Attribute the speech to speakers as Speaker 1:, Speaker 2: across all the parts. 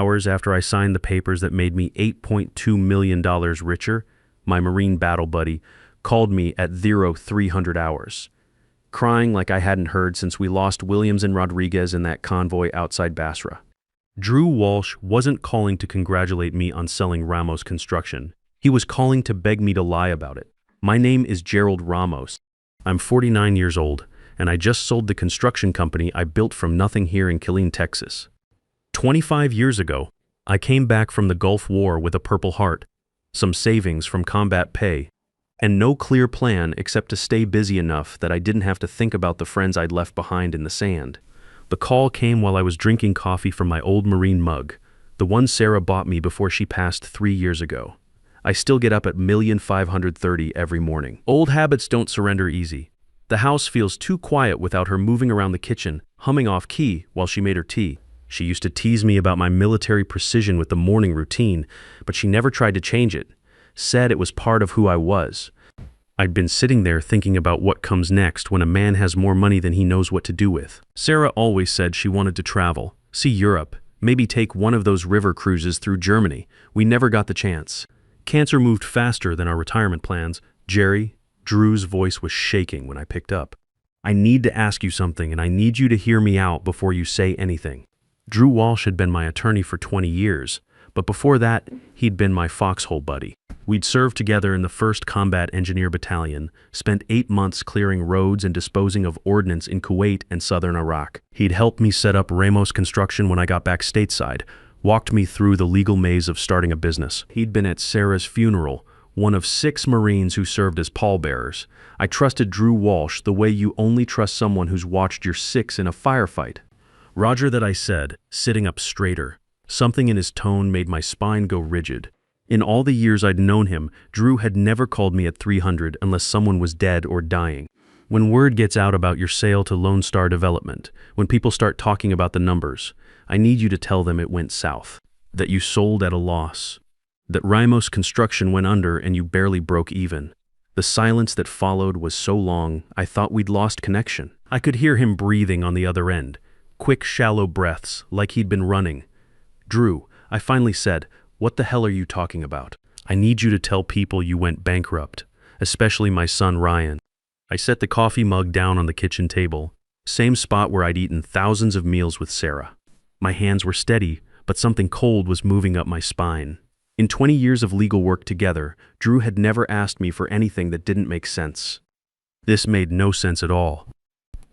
Speaker 1: Hours after I signed the papers that made me $8.2 million richer, my Marine battle buddy called me at 0300 hours, crying like I hadn't heard since we lost Williams and Rodriguez in that convoy outside Basra. Drew Walsh wasn't calling to congratulate me on selling Ramos Construction. He was calling to beg me to lie about it. My name is Gerald Ramos. I'm 49 years old, and I just sold the construction company I built from nothing here in Killeen, Texas. 25 years ago, I came back from the Gulf War with a Purple Heart, some savings from combat pay, and no clear plan except to stay busy enough that I didn't have to think about the friends I'd left behind in the sand. The call came while I was drinking coffee from my old Marine mug, the one Sarah bought me before she passed 3 years ago. I still get up at 1,530 every morning. Old habits don't surrender easy. The house feels too quiet without her moving around the kitchen, humming off key while she made her tea. She used to tease me about my military precision with the morning routine, but she never tried to change it. Said it was part of who I was. I'd been sitting there thinking about what comes next when a man has more money than he knows what to do with. Sarah always said she wanted to travel, see Europe, maybe take one of those river cruises through Germany. We never got the chance. Cancer moved faster than our retirement plans. Jerry, Drew's voice was shaking when I picked up. I need to ask you something, and I need you to hear me out before you say anything. Drew Walsh had been my attorney for 20 years, but before that, he'd been my foxhole buddy. We'd served together in the 1st Combat Engineer Battalion, spent 8 months clearing roads and disposing of ordnance in Kuwait and southern Iraq. He'd helped me set up Ramos Construction when I got back stateside, walked me through the legal maze of starting a business. He'd been at Sarah's funeral, one of 6 Marines who served as pallbearers. I trusted Drew Walsh the way you only trust someone who's watched your 6 in a firefight. Roger, that I said, sitting up straighter. Something in his tone made my spine go rigid. In all the years I'd known him, Drew had never called me at 300 unless someone was dead or dying. When word gets out about your sale to Lone Star Development, when people start talking about the numbers, I need you to tell them it went south, that you sold at a loss, that Ramos Construction went under and you barely broke even. The silence that followed was so long, I thought we'd lost connection. I could hear him breathing on the other end, quick, shallow breaths, like he'd been running. Drew, I finally said, what the hell are you talking about? I need you to tell people you went bankrupt, especially my son Ryan. I set the coffee mug down on the kitchen table, same spot where I'd eaten thousands of meals with Sarah. My hands were steady, but something cold was moving up my spine. In 20 years of legal work together, Drew had never asked me for anything that didn't make sense. This made no sense at all.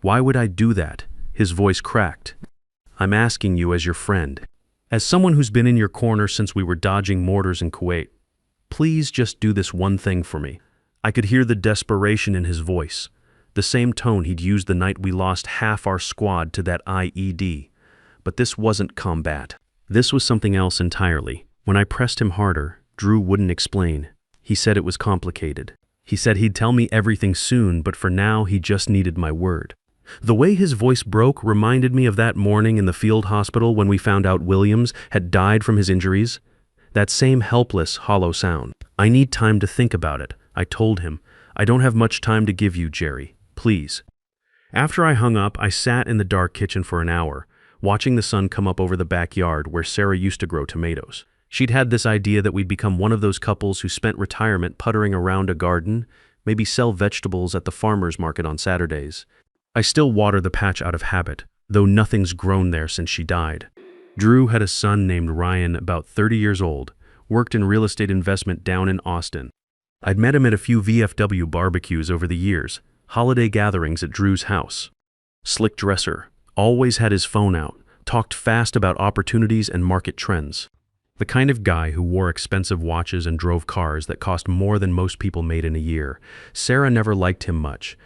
Speaker 1: Why would I do that? His voice cracked. I'm asking you as your friend, as someone who's been in your corner since we were dodging mortars in Kuwait. Please just do this one thing for me. I could hear the desperation in his voice, the same tone he'd used the night we lost half our squad to that IED. But this wasn't combat. This was something else entirely. When I pressed him harder, Drew wouldn't explain. He said it was complicated. He said he'd tell me everything soon, but for now he just needed my word. The way his voice broke reminded me of that morning in the field hospital when we found out Williams had died from his injuries. That same helpless, hollow sound. I need time to think about it, I told him. I don't have much time to give you, Jerry. Please. After I hung up, I sat in the dark kitchen for an hour, watching the sun come up over the backyard where Sarah used to grow tomatoes. She'd had this idea that we'd become one of those couples who spent retirement puttering around a garden, maybe sell vegetables at the farmer's market on Saturdays. I still water the patch out of habit, though nothing's grown there since she died. Drew had a son named Ryan, about 30 years old, worked in real estate investment down in Austin. I'd met him at a few VFW barbecues over the years, holiday gatherings at Drew's house. Slick dresser, always had his phone out, talked fast about opportunities and market trends. The kind of guy who wore expensive watches and drove cars that cost more than most people made in a year. Sarah never liked him much.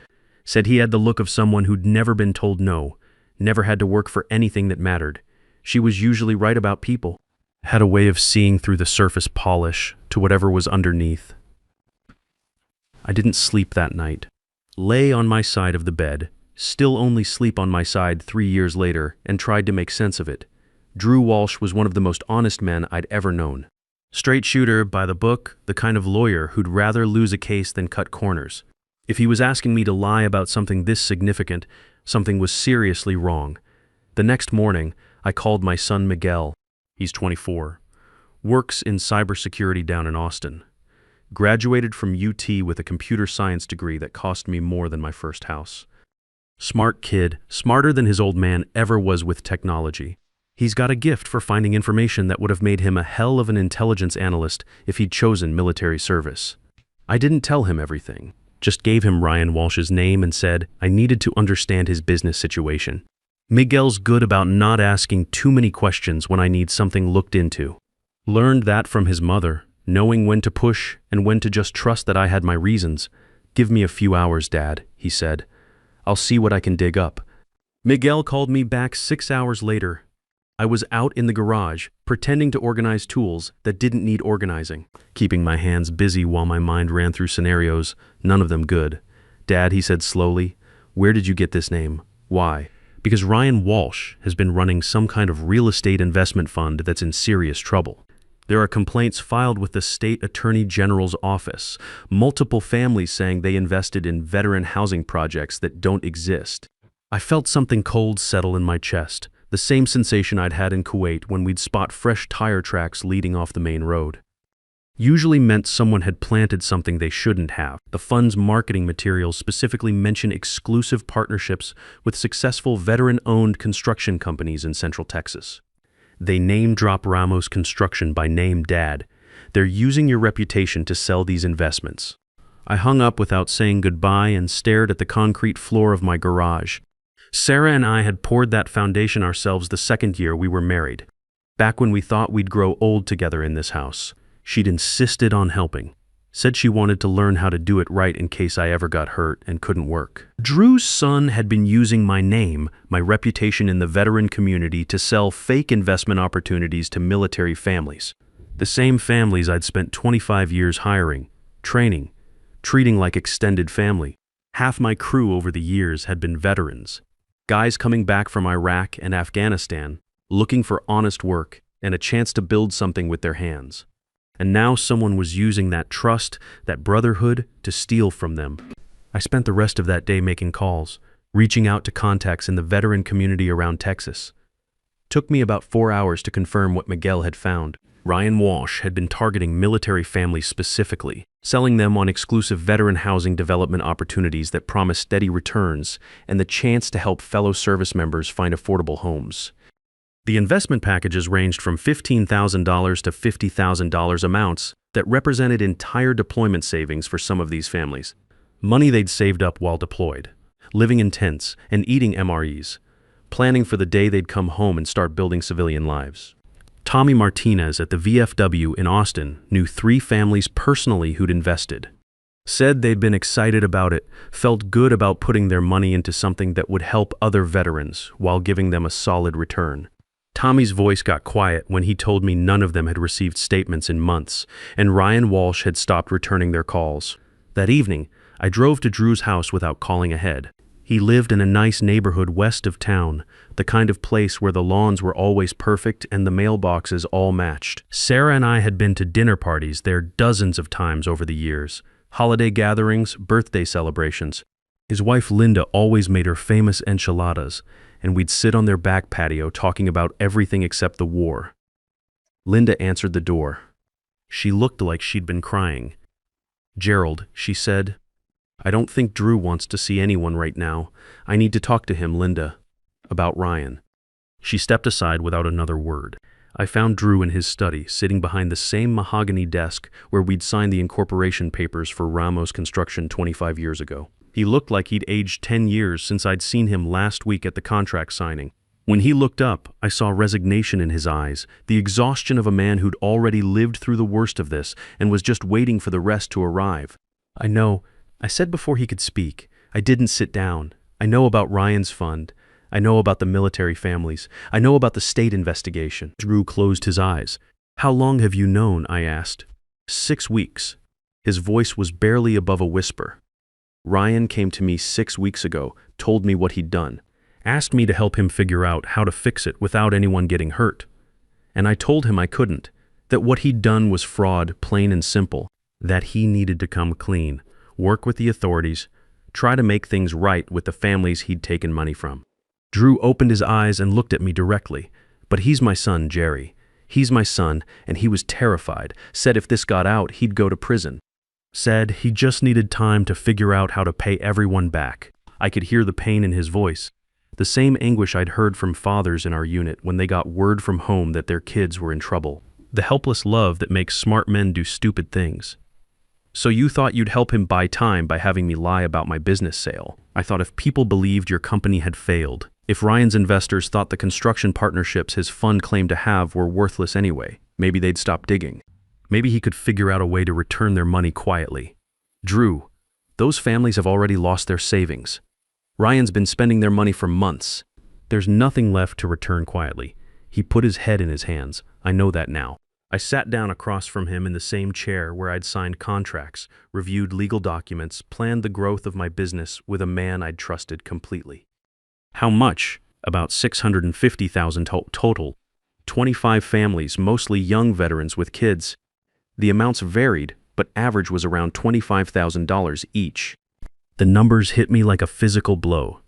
Speaker 1: Said he had the look of someone who'd never been told no, never had to work for anything that mattered. She was usually right about people. Had a way of seeing through the surface polish to whatever was underneath. I didn't sleep that night. Lay on my side of the bed, still only sleep on my side 3 years later, and tried to make sense of it. Drew Walsh was one of the most honest men I'd ever known. Straight shooter, by the book, the kind of lawyer who'd rather lose a case than cut corners. If he was asking me to lie about something this significant, something was seriously wrong. The next morning, I called my son Miguel. He's 24. Works in cybersecurity down in Austin. Graduated from UT with a computer science degree that cost me more than my first house. Smart kid, smarter than his old man ever was with technology. He's got a gift for finding information that would have made him a hell of an intelligence analyst if he'd chosen military service. I didn't tell him everything, just gave him Ryan Walsh's name and said I needed to understand his business situation. Miguel's good about not asking too many questions when I need something looked into. Learned that from his mother, knowing when to push and when to just trust that I had my reasons. Give me a few hours, Dad, he said. I'll see what I can dig up. Miguel called me back 6 hours later. I was out in the garage, pretending to organize tools that didn't need organizing, keeping my hands busy while my mind ran through scenarios, none of them good. Dad, he said slowly, where did you get this name? Why? Because Ryan Walsh has been running some kind of real estate investment fund that's in serious trouble. There are complaints filed with the state attorney general's office, multiple families saying they invested in veteran housing projects that don't exist. I felt something cold settle in my chest. The same sensation I'd had in Kuwait when we'd spot fresh tire tracks leading off the main road. Usually meant someone had planted something they shouldn't have. The fund's marketing materials specifically mention exclusive partnerships with successful veteran-owned construction companies in Central Texas. They name-drop Ramos Construction by name, Dad. They're using your reputation to sell these investments. I hung up without saying goodbye and stared at the concrete floor of my garage. Sarah and I had poured that foundation ourselves the second year we were married, back when we thought we'd grow old together in this house. She'd insisted on helping, said she wanted to learn how to do it right in case I ever got hurt and couldn't work. Drew's son had been using my name, my reputation in the veteran community, to sell fake investment opportunities to military families. The same families I'd spent 25 years hiring, training, treating like extended family. Half my crew over the years had been veterans. Guys coming back from Iraq and Afghanistan, looking for honest work and a chance to build something with their hands. And now someone was using that trust, that brotherhood, to steal from them. I spent the rest of that day making calls, reaching out to contacts in the veteran community around Texas. Took me about 4 hours to confirm what Miguel had found. Ryan Walsh had been targeting military families specifically, selling them on exclusive veteran housing development opportunities that promise steady returns and the chance to help fellow service members find affordable homes. The investment packages ranged from $15,000 to $50,000 amounts that represented entire deployment savings for some of these families. Money they'd saved up while deployed, living in tents and eating MREs, planning for the day they'd come home and start building civilian lives. Tommy Martinez at the VFW in Austin knew 3 families personally who'd invested. Said they'd been excited about it, felt good about putting their money into something that would help other veterans while giving them a solid return. Tommy's voice got quiet when he told me none of them had received statements in months, and Ryan Walsh had stopped returning their calls. That evening, I drove to Drew's house without calling ahead. He lived in a nice neighborhood west of town, the kind of place where the lawns were always perfect and the mailboxes all matched. Sarah and I had been to dinner parties there dozens of times over the years, holiday gatherings, birthday celebrations. His wife Linda always made her famous enchiladas, and we'd sit on their back patio talking about everything except the war. Linda answered the door. She looked like she'd been crying. "Gerald," she said, "I don't think Drew wants to see anyone right now. I need to talk to him, Linda, about Ryan." She stepped aside without another word. I found Drew in his study, sitting behind the same mahogany desk where we'd signed the incorporation papers for Ramos Construction 25 years ago. He looked like he'd aged 10 years since I'd seen him last week at the contract signing. When he looked up, I saw resignation in his eyes, the exhaustion of a man who'd already lived through the worst of this and was just waiting for the rest to arrive. "I know," I said before he could speak. "I didn't sit down. I know about Ryan's fund. I know about the military families. I know about the state investigation." Drew closed his eyes. "How long have you known?" I asked. 6 weeks. His voice was barely above a whisper. "Ryan came to me 6 weeks ago, told me what he'd done, asked me to help him figure out how to fix it without anyone getting hurt. And I told him I couldn't, that what he'd done was fraud, plain and simple, that he needed to come clean, work with the authorities, try to make things right with the families he'd taken money from." Drew opened his eyes and looked at me directly. "But he's my son, Jerry. He's my son, and he was terrified, said if this got out, he'd go to prison. Said he just needed time to figure out how to pay everyone back. I could hear the pain in his voice, the same anguish I'd heard from fathers in our unit when they got word from home that their kids were in trouble. The helpless love that makes smart men do stupid things. So you thought you'd help him buy time by having me lie about my business sale. I thought if people believed your company had failed, if Ryan's investors thought the construction partnerships his fund claimed to have were worthless anyway, maybe they'd stop digging. Maybe he could figure out a way to return their money quietly. Drew, those families have already lost their savings. Ryan's been spending their money for months. There's nothing left to return quietly. He put his head in his hands. I know that now. I sat down across from him in the same chair where I'd signed contracts, reviewed legal documents, planned the growth of my business with a man I'd trusted completely. How much? About $650,000 total. 25 families, mostly young veterans with kids. The amounts varied, but average was around $25,000 each. The numbers hit me like a physical blow.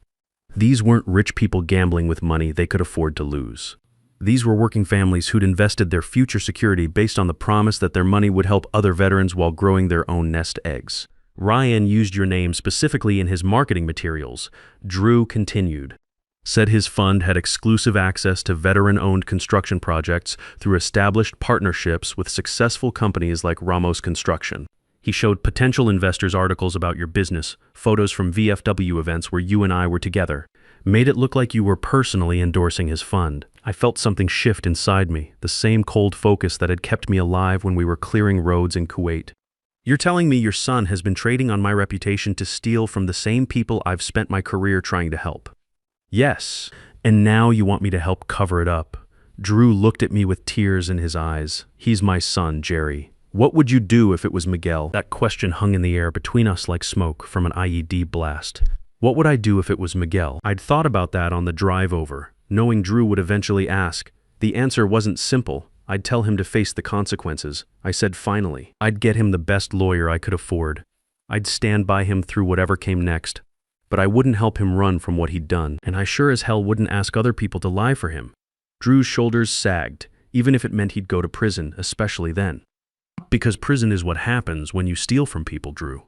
Speaker 1: These weren't rich people gambling with money they could afford to lose. These were working families who'd invested their future security based on the promise that their money would help other veterans while growing their own nest eggs. Ryan used your name specifically in his marketing materials. Drew continued. Said his fund had exclusive access to veteran-owned construction projects through established partnerships with successful companies like Ramos Construction. He showed potential investors articles about your business, photos from VFW events where you and I were together. Made it look like you were personally endorsing his fund. I felt something shift inside me, the same cold focus that had kept me alive when we were clearing roads in Kuwait. You're telling me your son has been trading on my reputation to steal from the same people I've spent my career trying to help? Yes, and now you want me to help cover it up. Drew looked at me with tears in his eyes. He's my son, Jerry. What would you do if it was Miguel? That question hung in the air between us like smoke from an IED blast. What would I do if it was Miguel? I'd thought about that on the drive over, knowing Drew would eventually ask. The answer wasn't simple. I'd tell him to face the consequences. I said finally. I'd get him the best lawyer I could afford. I'd stand by him through whatever came next. But I wouldn't help him run from what he'd done, and I sure as hell wouldn't ask other people to lie for him. Drew's shoulders sagged, even if it meant he'd go to prison, especially then. Because prison is what happens when you steal from people, Drew.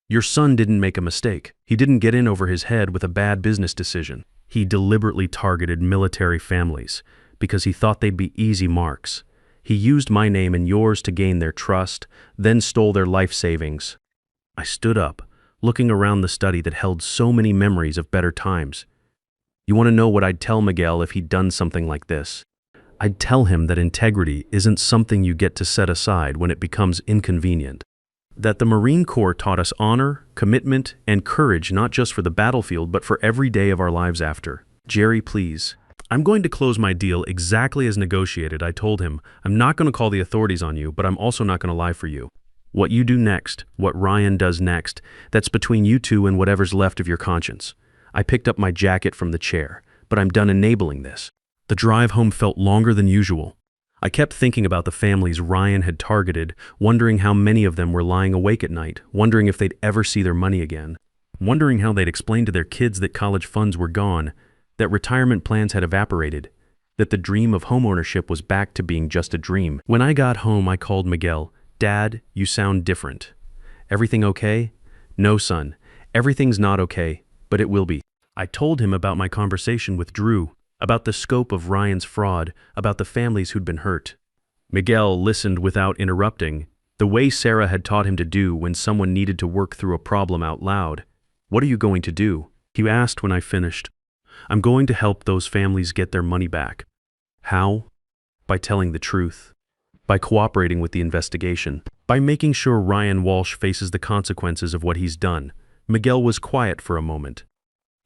Speaker 1: Your son didn't make a mistake. He didn't get in over his head with a bad business decision. He deliberately targeted military families because he thought they'd be easy marks. He used my name and yours to gain their trust, then stole their life savings. I stood up, looking around the study that held so many memories of better times. You want to know what I'd tell Miguel if he'd done something like this? I'd tell him that integrity isn't something you get to set aside when it becomes inconvenient. That the Marine Corps taught us honor, commitment, and courage not just for the battlefield but for every day of our lives after. Jerry, please. I'm going to close my deal exactly as negotiated, I told him. I'm not going to call the authorities on you, but I'm also not going to lie for you. What you do next, what Ryan does next, that's between you two and whatever's left of your conscience. I picked up my jacket from the chair, but I'm done enabling this. The drive home felt longer than usual. I kept thinking about the families Ryan had targeted, wondering how many of them were lying awake at night, wondering if they'd ever see their money again, wondering how they'd explain to their kids that college funds were gone, that retirement plans had evaporated, that the dream of homeownership was back to being just a dream. When I got home, I called Miguel. Dad, you sound different. Everything okay? No, son. Everything's not okay, but it will be. I told him about my conversation with Drew, about the scope of Ryan's fraud, about the families who'd been hurt. Miguel listened without interrupting, the way Sarah had taught him to do when someone needed to work through a problem out loud. What are you going to do? He asked when I finished. I'm going to help those families get their money back. How? By telling the truth. By cooperating with the investigation. By making sure Ryan Walsh faces the consequences of what he's done. Miguel was quiet for a moment.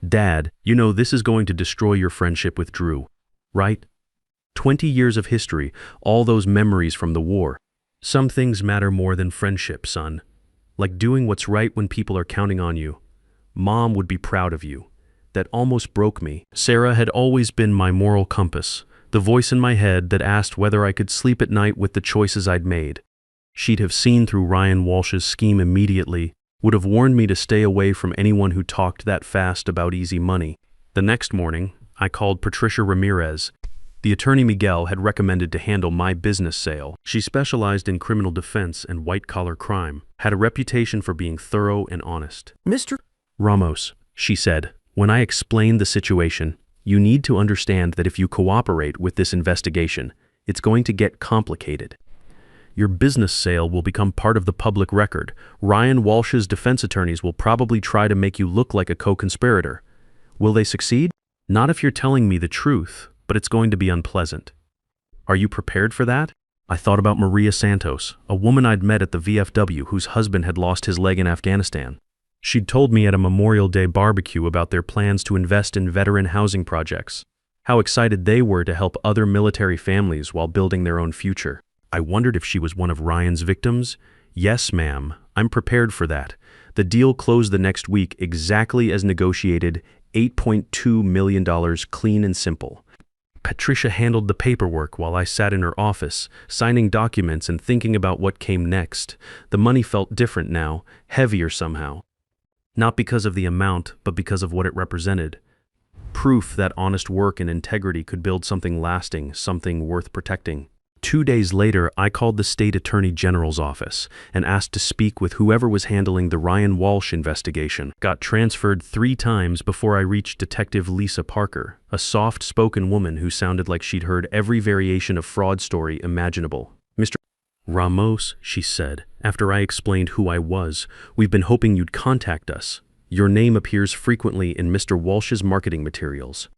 Speaker 1: Dad, you know this is going to destroy your friendship with Drew, right? 20 years of history, all those memories from the war. Some things matter more than friendship, son. Like doing what's right when people are counting on you. Mom would be proud of you. That almost broke me. Sarah had always been my moral compass, the voice in my head that asked whether I could sleep at night with the choices I'd made. She'd have seen through Ryan Walsh's scheme immediately, would have warned me to stay away from anyone who talked that fast about easy money. The next morning, I called Patricia Ramirez. The attorney Miguel had recommended to handle my business sale. She specialized in criminal defense and white-collar crime, had a reputation for being thorough and honest.
Speaker 2: Mr.
Speaker 1: Ramos, she said, when I explained the situation, you need to understand that if you cooperate with this investigation, it's going to get complicated. Your business sale will become part of the public record. Ryan Walsh's defense attorneys will probably try to make you look like a co-conspirator. Will they succeed? Not if you're telling me the truth, but it's going to be unpleasant. Are you prepared for that? I thought about Maria Santos, a woman I'd met at the VFW whose husband had lost his leg in Afghanistan. She'd told me at a Memorial Day barbecue about their plans to invest in veteran housing projects, how excited they were to help other military families while building their own future. I wondered if she was one of Ryan's victims. Yes, ma'am, I'm prepared for that. The deal closed the next week exactly as negotiated, $8.2 million clean and simple. Patricia handled the paperwork while I sat in her office, signing documents and thinking about what came next. The money felt different now, heavier somehow. Not because of the amount, but because of what it represented. Proof that honest work and integrity could build something lasting, something worth protecting. 2 days later, I called the State Attorney General's office and asked to speak with whoever was handling the Ryan Walsh investigation. Got transferred 3 times before I reached Detective Lisa Parker, a soft-spoken woman who sounded like she'd heard every variation of fraud story imaginable. Mr. Ramos, she said, after I explained who I was, we've been hoping you'd contact us. Your name appears frequently in Mr. Walsh's marketing materials.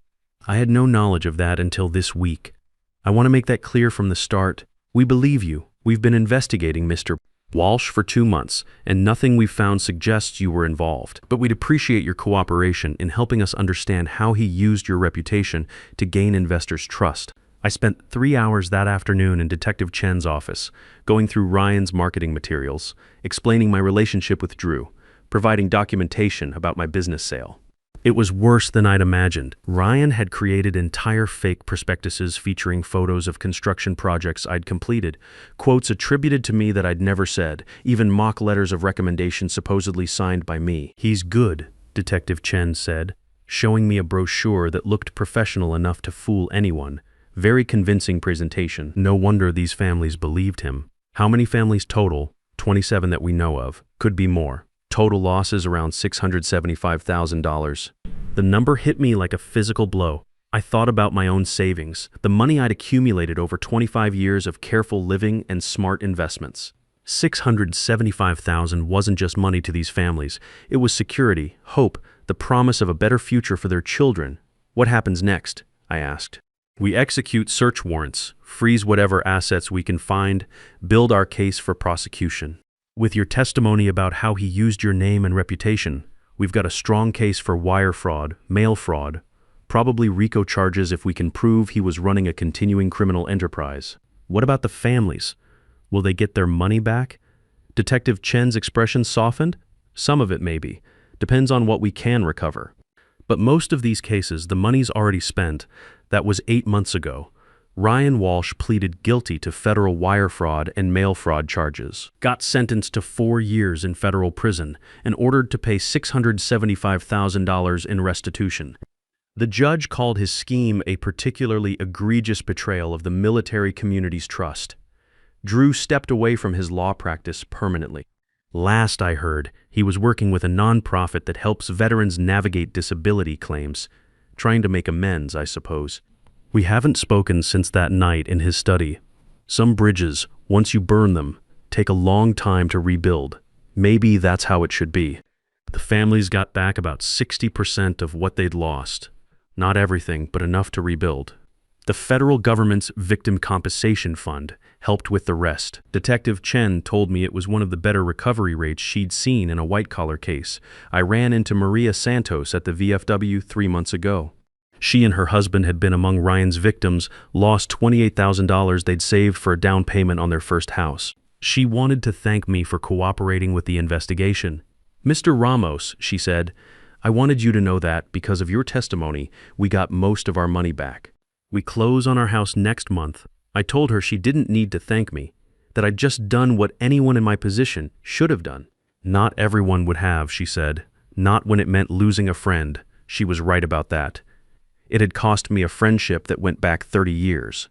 Speaker 1: I had no knowledge of that until this week. I want to make that clear from the start. We believe you. We've been investigating Mr. Walsh for 2 months, and nothing we've found suggests you were involved. But we'd appreciate your cooperation in helping us understand how he used your reputation to gain investors' trust. I spent 3 hours that afternoon in Detective Chen's office, going through Ryan's marketing materials, explaining my relationship with Drew, providing documentation about my business sale. It was worse than I'd imagined. Ryan had created entire fake prospectuses featuring photos of construction projects I'd completed, quotes attributed to me that I'd never said, even mock letters of recommendation supposedly signed by me. He's good, Detective Chen said, showing me a brochure that looked professional enough to fool anyone. Very convincing presentation. No wonder these families believed him. How many families total? 27 that we know of. Could be more. Total losses around $675,000. The number hit me like a physical blow. I thought about my own savings, the money I'd accumulated over 25 years of careful living and smart investments. $675,000 wasn't just money to these families. It was security, hope, the promise of a better future for their children. What happens next? I asked. We execute search warrants, freeze whatever assets we can find, build our case for prosecution. With your testimony about how he used your name and reputation, we've got a strong case for wire fraud, mail fraud, probably RICO charges if we can prove he was running a continuing criminal enterprise. What about the families? Will they get their money back? Detective Chen's expression softened? Some of it maybe. Depends on what we can recover. But most of these cases, the money's already spent. That was 8 months ago. Ryan Walsh pleaded guilty to federal wire fraud and mail fraud charges, got sentenced to 4 years in federal prison, and ordered to pay $675,000 in restitution. The judge called his scheme a particularly egregious betrayal of the military community's trust. Drew stepped away from his law practice permanently. Last I heard, he was working with a nonprofit that helps veterans navigate disability claims, trying to make amends, I suppose. We haven't spoken since that night in his study. Some bridges, once you burn them, take a long time to rebuild. Maybe that's how it should be. The families got back about 60% of what they'd lost. Not everything, but enough to rebuild. The federal government's Victim Compensation Fund helped with the rest. Detective Chen told me it was one of the better recovery rates she'd seen in a white-collar case. I ran into Maria Santos at the VFW 3 months ago. She and her husband had been among Ryan's victims, lost $28,000 they'd saved for a down payment on their first house. She wanted to thank me for cooperating with the investigation. Mr. Ramos, she said, I wanted you to know that, because of your testimony, we got most of our money back. We close on our house next month. I told her she didn't need to thank me, that I'd just done what anyone in my position should have done. Not everyone would have, she said. Not when it meant losing a friend. She was right about that. It had cost me a friendship that went back 30 years.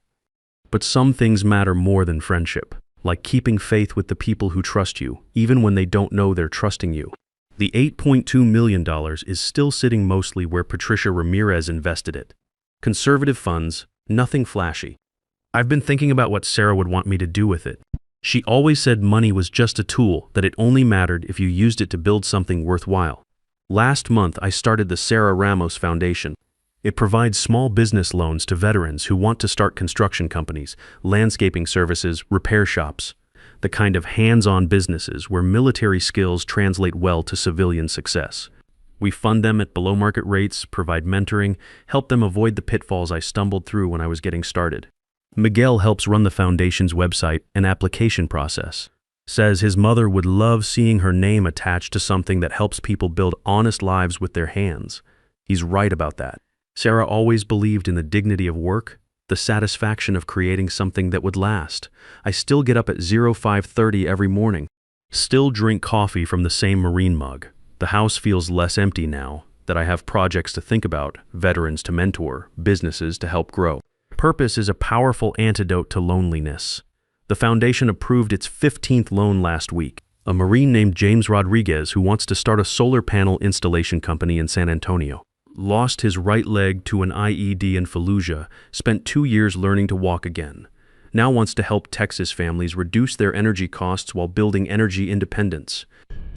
Speaker 1: But some things matter more than friendship, like keeping faith with the people who trust you, even when they don't know they're trusting you. The $8.2 million is still sitting mostly where Patricia Ramirez invested it. Conservative funds, nothing flashy. I've been thinking about what Sarah would want me to do with it. She always said money was just a tool, that it only mattered if you used it to build something worthwhile. Last month, I started the Sarah Ramos Foundation. It provides small business loans to veterans who want to start construction companies, landscaping services, repair shops, the kind of hands-on businesses where military skills translate well to civilian success. We fund them at below-market rates, provide mentoring, help them avoid the pitfalls I stumbled through when I was getting started. Miguel helps run the foundation's website and application process. Says his mother would love seeing her name attached to something that helps people build honest lives with their hands. He's right about that. Sarah always believed in the dignity of work, the satisfaction of creating something that would last. I still get up at 05:30 every morning. Still drink coffee from the same Marine mug. The house feels less empty now that I have projects to think about, veterans to mentor, businesses to help grow. Purpose is a powerful antidote to loneliness. The foundation approved its 15th loan last week. A Marine named James Rodriguez, who wants to start a solar panel installation company in San Antonio. Lost his right leg to an IED in Fallujah, spent 2 years learning to walk again. Now wants to help Texas families reduce their energy costs while building energy independence.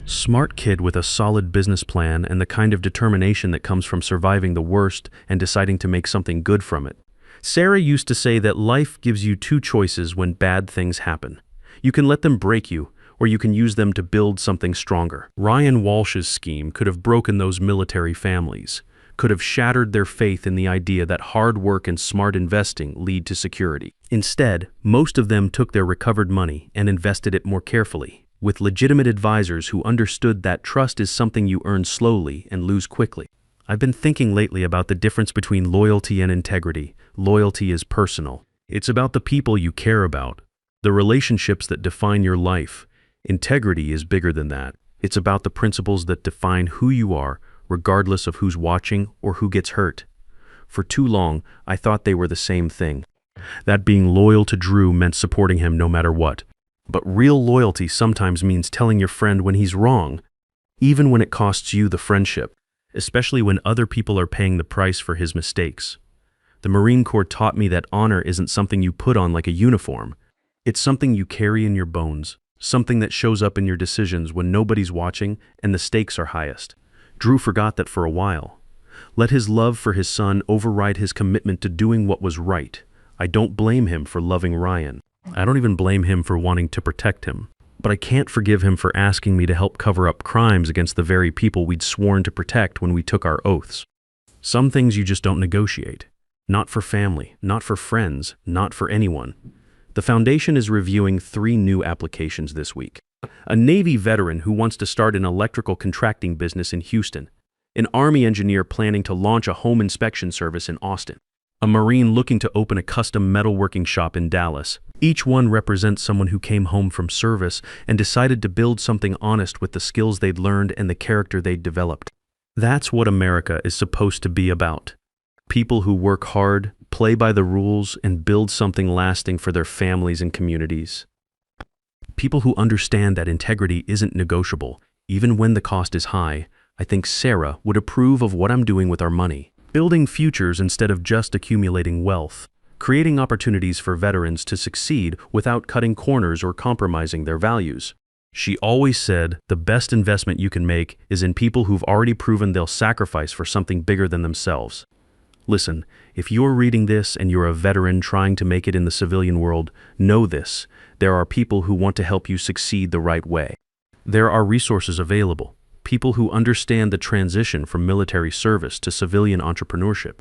Speaker 1: Smart kid with a solid business plan and the kind of determination that comes from surviving the worst and deciding to make something good from it. Sarah used to say that life gives you two choices when bad things happen. You can let them break you, or you can use them to build something stronger. Ryan Walsh's scheme could have broken those military families, could have shattered their faith in the idea that hard work and smart investing lead to security. Instead, most of them took their recovered money and invested it more carefully, with legitimate advisors who understood that trust is something you earn slowly and lose quickly. I've been thinking lately about the difference between loyalty and integrity. Loyalty is personal. It's about the people you care about, the relationships that define your life. Integrity is bigger than that. It's about the principles that define who you are, regardless of who's watching or who gets hurt. For too long, I thought they were the same thing. That being loyal to Drew meant supporting him no matter what. But real loyalty sometimes means telling your friend when he's wrong, even when it costs you the friendship, especially when other people are paying the price for his mistakes. The Marine Corps taught me that honor isn't something you put on like a uniform. It's something you carry in your bones, something that shows up in your decisions when nobody's watching and the stakes are highest. Drew forgot that for a while. Let his love for his son override his commitment to doing what was right. I don't blame him for loving Ryan. I don't even blame him for wanting to protect him. But I can't forgive him for asking me to help cover up crimes against the very people we'd sworn to protect when we took our oaths. Some things you just don't negotiate. Not for family, not for friends, not for anyone. The foundation is reviewing 3 new applications this week. A Navy veteran who wants to start an electrical contracting business in Houston. An Army engineer planning to launch a home inspection service in Austin. A Marine looking to open a custom metalworking shop in Dallas. Each one represents someone who came home from service and decided to build something honest with the skills they'd learned and the character they'd developed. That's what America is supposed to be about. People who work hard, play by the rules, and build something lasting for their families and communities. People who understand that integrity isn't negotiable, even when the cost is high. I think Sarah would approve of what I'm doing with our money. Building futures instead of just accumulating wealth. Creating opportunities for veterans to succeed without cutting corners or compromising their values. She always said the best investment you can make is in people who've already proven they'll sacrifice for something bigger than themselves. Listen, if you're reading this and you're a veteran trying to make it in the civilian world, know this: there are people who want to help you succeed the right way. There are resources available, people who understand the transition from military service to civilian entrepreneurship.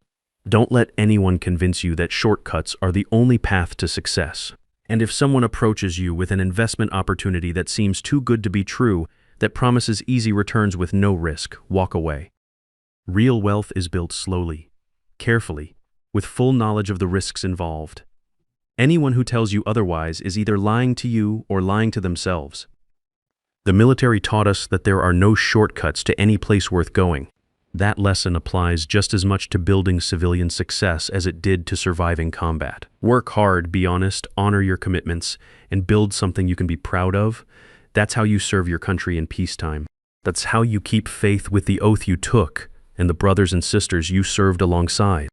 Speaker 1: Don't let anyone convince you that shortcuts are the only path to success. And if someone approaches you with an investment opportunity that seems too good to be true, that promises easy returns with no risk, walk away. Real wealth is built slowly, carefully, with full knowledge of the risks involved. Anyone who tells you otherwise is either lying to you or lying to themselves. The military taught us that there are no shortcuts to any place worth going. That lesson applies just as much to building civilian success as it did to surviving combat. Work hard, be honest, honor your commitments, and build something you can be proud of. That's how you serve your country in peacetime. That's how you keep faith with the oath you took and the brothers and sisters you served alongside.